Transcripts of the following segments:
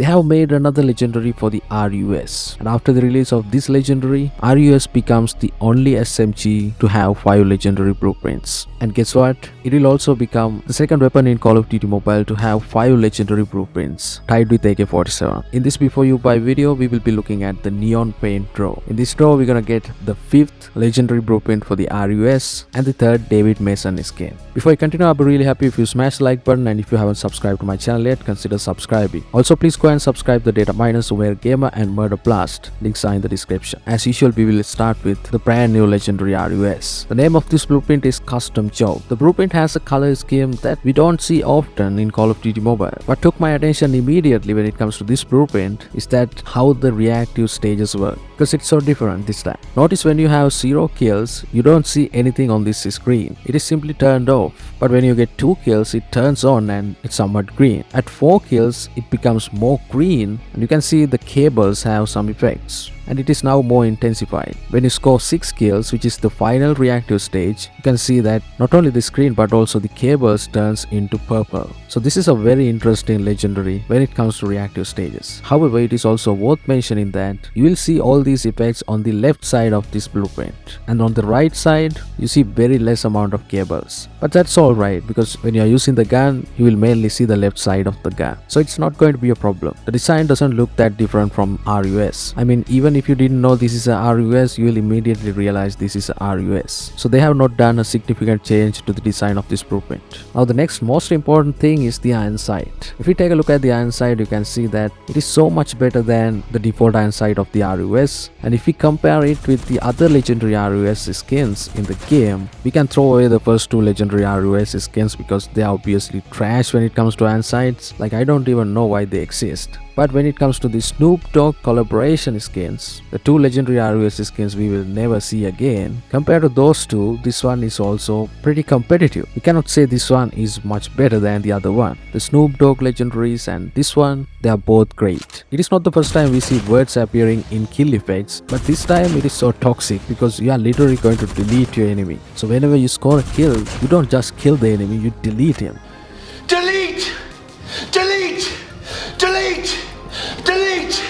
they have made another legendary for the RUS. And after the release of this legendary, RUS becomes the only SMG to have 5 legendary blueprints. And guess what? It will also become the second weapon in Call of Duty Mobile to have 5 legendary blueprints, tied with AK-47. In this before you buy video, we will be looking at the Neon Paint draw. In this draw, we're gonna get the 5th legendary blueprint for the RUS and the 3rd David Mason skin. Before I continue, I'll be really happy if you smash the like button, and if you haven't subscribed to my channel yet, consider subscribing. Also, please go and subscribe the Data Miners, Umer Gamer and Murder Blast. Links are in the description. As usual, we will start with the brand new legendary RUS. The name of this blueprint is Custom Job. The blueprint has a color scheme that we don't see often in Call of Duty Mobile. What took my attention immediately when it comes to this blueprint is that how the reactive stages work, because it's so different this time. Notice when you have 0 kills, you don't see anything on this screen. It is simply turned off. But when you get 2 kills, it turns on and it's somewhat green. At 4 kills, it becomes more green, and you can see the cables have some effects, and it is now more intensified. When you score 6 kills, which is the final reactive stage, you can see that not only the screen but also the cables turns into purple. So this is a very interesting legendary when it comes to reactive stages. However, it is also worth mentioning that you will see all these effects on the left side of this blueprint, and on the right side you see very less amount of cables. But that's alright, because when you are using the gun, you will mainly see the left side of the gun, so it's not going to be a problem. The design doesn't look that different from RUS. I mean, even if you didn't know this is a RUS, you will immediately realize this is a RUS. So they have not done a significant change to the design of this blueprint. Now the next most important thing is the iron sight. If we take a look at the iron sight, you can see that it is so much better than the default iron sight of the RUS. And if we compare it with the other legendary RUS skins in the game, we can throw away the first 2 legendary RUS skins because they are obviously trash when it comes to iron sights. Like, I don't even know why they exist. But when it comes to the Snoop Dogg collaboration skins, the 2 legendary RUS skins we will never see again, compared to those 2, this one is also pretty competitive. We cannot say this one is much better than the other one. The Snoop Dogg legendaries and this one, they are both great. It is not the first time we see words appearing in kill effects, but this time it is so toxic because you are literally going to delete your enemy. So whenever you score a kill, you don't just kill the enemy, you delete him. Delete! Delete! Delete! Delete!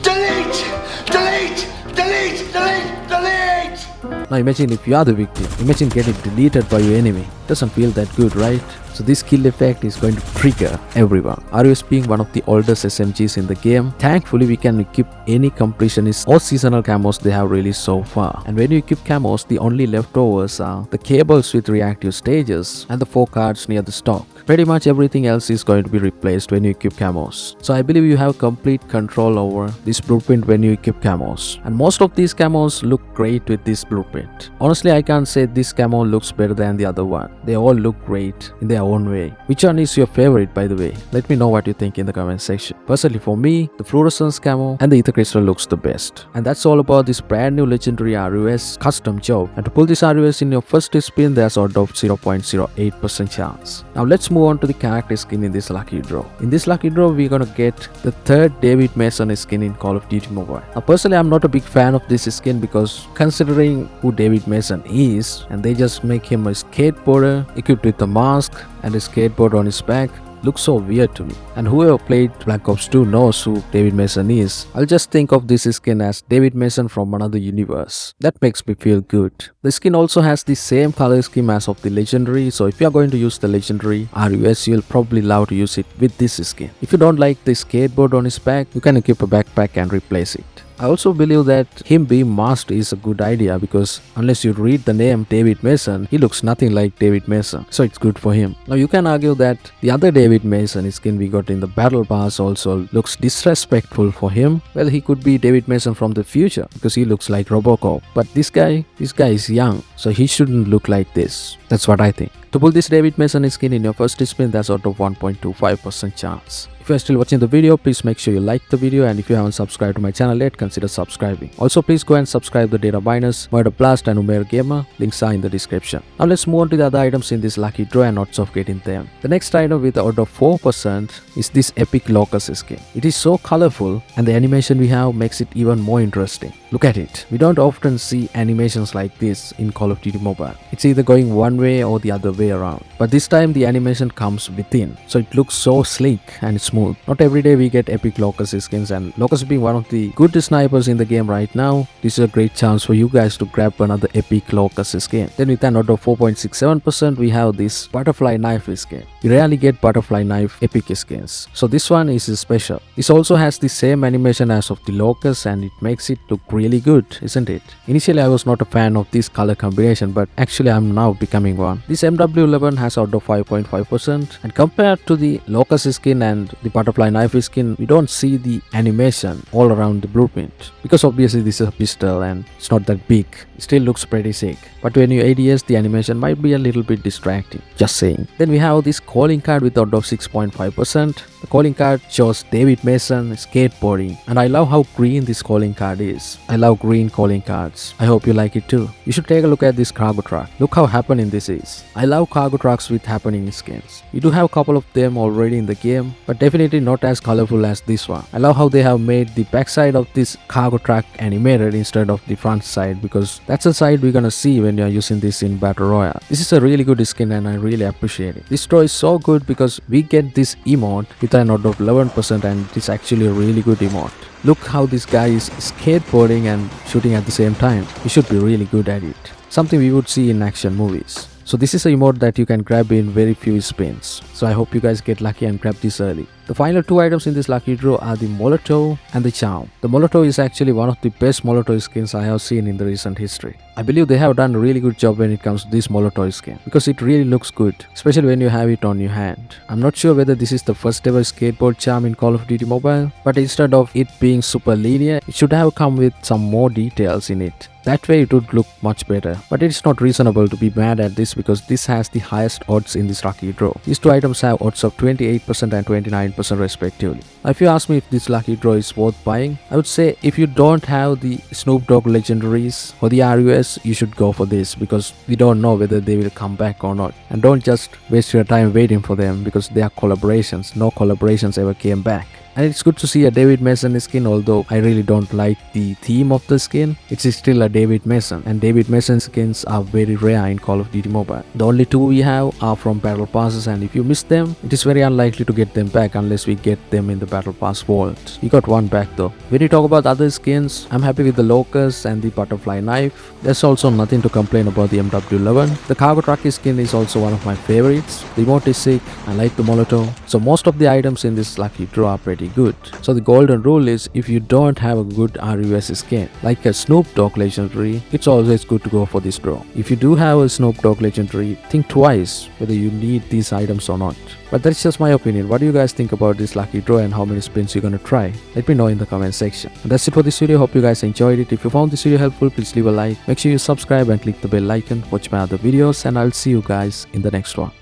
Delete! Delete! Delete! Delete! Delete! Now imagine if you are the victim. Imagine getting deleted by your enemy. Doesn't feel that good, right? So this kill effect is going to trigger everyone. RUS being one of the oldest SMGs in the game, thankfully we can equip any completionist or seasonal camos they have released so far. And when you equip camos, the only leftovers are the cables with reactive stages and the 4 cards near the stock. Pretty much everything else is going to be replaced when you equip camos. So I believe you have complete control over this blueprint when you equip camos. And most of these camos look great with this blueprint. Honestly, I can't say this camo looks better than the other one. They all look great in their own way. Which one is your favorite, by the way? Let me know what you think in the comment section. Personally, for me, the fluorescence camo and the ether crystal looks the best. And that's all about this brand new legendary RUS Custom Job. And to pull this RUS in your first spin, there's out of 0.08% chance. Now let's move on to the character skin in this lucky draw. In this lucky draw, we're gonna get the 3rd David Mason skin in Call of Duty Mobile. Now personally, I'm not a big fan of this skin because considering who David Mason is, and they just make him a skateboarder equipped with a mask and a skateboard on his back, looks so weird to me. And whoever played Black Ops 2 knows who David Mason is. I'll just think of this skin as David Mason from another universe. That makes me feel good. The skin also has the same color scheme as of the legendary, so if you are going to use the legendary RUS, you'll probably love to use it with this skin. If you don't like the skateboard on his back, you can equip a backpack and replace it. I also believe that him being masked is a good idea because unless you read the name David Mason, he looks nothing like David Mason, so it's good for him. Now you can argue that the other David Mason skin we got in the battle pass also looks disrespectful for him. Well, he could be David Mason from the future because he looks like Robocop, but this guy is young, so he shouldn't look like this. That's what I think. To pull this David Mason skin in your first spin, that's out of 1.25% chance. If you are still watching the video, please make sure you like the video, and if you haven't subscribed to my channel yet, consider subscribing. Also, please go and subscribe the Data Miners, Murder Blast and Umer Gamer. Links are in the description. Now let's move on to the other items in this lucky draw and odds of getting them. The next item with out of 4% is this epic Locust skin. It is so colorful and the animation we have makes it even more interesting. Look at it. We don't often see animations like this in Call of Duty Mobile. It's either going one way or the other way around. But this time the animation comes within, so it looks so sleek and smooth. smooth. Not every day we get epic Locust skins, and Locust being one of the good snipers in the game right now, this is a great chance for you guys to grab another epic Locust skin. Then with an out of 4.67%, we have this Butterfly Knife skin. You rarely get Butterfly Knife epic skins, so this one is special. This also has the same animation as of the Locust, and it makes it look really good, isn't it? Initially I was not a fan of this color combination, but actually I'm now becoming one. This MW11 has out of 5.5%, and compared to the Locust skin and the Butterfly Knife skin, we don't see the animation all around the blueprint, because obviously this is a pistol and it's not that big. It still looks pretty sick, but when you ADS, the animation might be a little bit distracting, just saying. Then we have this calling card with out of 6.5%. The calling card shows David Mason skateboarding, and I love how green this calling card is. I love green calling cards. I hope you like it too. You should take a look at this cargo truck. Look how happening this is. I love cargo trucks with happening skins. We do have a couple of them already in the game, but definitely not as colorful as this one. I love how they have made the backside of this cargo truck animated instead of the front side, because that's the side we're gonna see when you're using this in Battle Royale. This is a really good skin and I really appreciate it. This draw is so good because we get this emote with an out of 11%, and it's actually a really good emote. Look how this guy is skateboarding and shooting at the same time. He should be really good at it. Something we would see in action movies. So this is a emote that you can grab in very few spins. So I hope you guys get lucky and grab this early. The final two items in this lucky draw are the Molotov and the Charm. The Molotov is actually one of the best Molotov skins I have seen in the recent history. I believe they have done a really good job when it comes to this Molotov skin, because it really looks good, especially when you have it on your hand. I'm not sure whether this is the first ever skateboard charm in Call of Duty Mobile, but instead of it being super linear, it should have come with some more details in it. That way it would look much better, but it's not reasonable to be mad at this because this has the highest odds in this lucky draw. These two items have odds of 28% and 29% respectively. Now, if you ask me if this lucky draw is worth buying, I would say if you don't have the Snoop Dogg legendaries for the RUS, you should go for this, because we don't know whether they will come back or not. And don't just waste your time waiting for them, because they are collaborations. No collaborations ever came back. And it's good to see a David Mason skin, although I really don't like the theme of the skin. It's still a David Mason, and David Mason skins are very rare in Call of Duty Mobile. The only two we have are from Battle Passes, and if you miss them, it is very unlikely to get them back unless we get them in the Battle Pass vault. We got one back though. When you talk about other skins, I'm happy with the Locust and the Butterfly Knife. There's also nothing to complain about the MW11. The Cargo Truck skin is also one of my favorites. The emote is sick. I like the Molotov. So most of the items in this lucky draw are pretty good. So the golden rule is, if you don't have a good RUS skin like a Snoop Dogg legendary, it's always good to go for this draw. If you do have a Snoop Dogg legendary, think twice whether you need these items or not. But that's just my opinion. What do you guys think about this lucky draw and how many spins you're gonna try? Let me know in the comment section. And that's it for this video. Hope you guys enjoyed it. If you found this video helpful, please leave a like. Make sure you subscribe and click the bell icon. Watch my other videos, and I'll see you guys in the next one.